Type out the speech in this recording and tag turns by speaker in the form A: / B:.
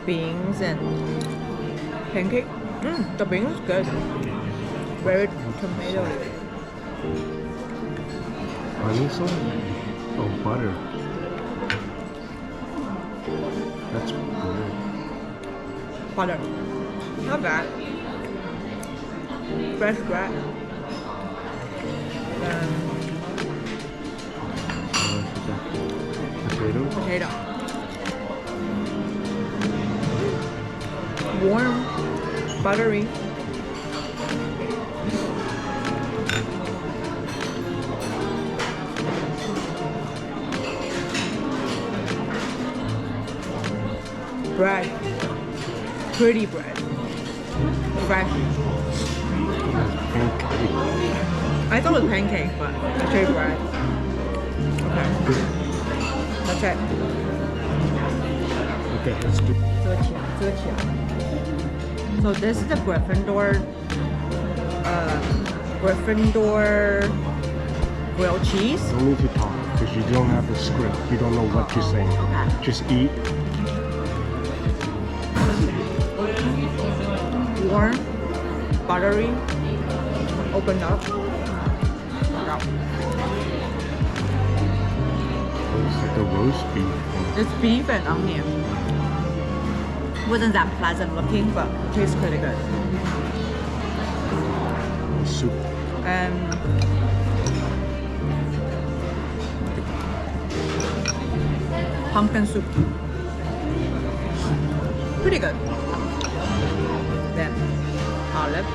A: beans and pancake. The beans is good. Very tomato.
B: Honey Oh, butter. That's good.
A: Butter. Not bad. Fresh bread.
B: Potatoes?
A: Potato. Warm, buttery. Bread. Pretty bread. Fresh.
B: Pancake.
A: I thought it was pancake, but actually bread. Okay. That's it.
B: Okay, let's do.
A: So this is the Gryffindor grilled cheese.
B: Don't need to talk because you don't have the script. You don't know what you're saying.
A: Okay.
B: Just eat.
A: Warm, buttery, opened up.
B: It's like a roast beef.
A: It's beef and onion. Wasn't that pleasant looking, but tastes pretty good.
B: Soup.
A: And pumpkin soup. Pretty good. Then olive.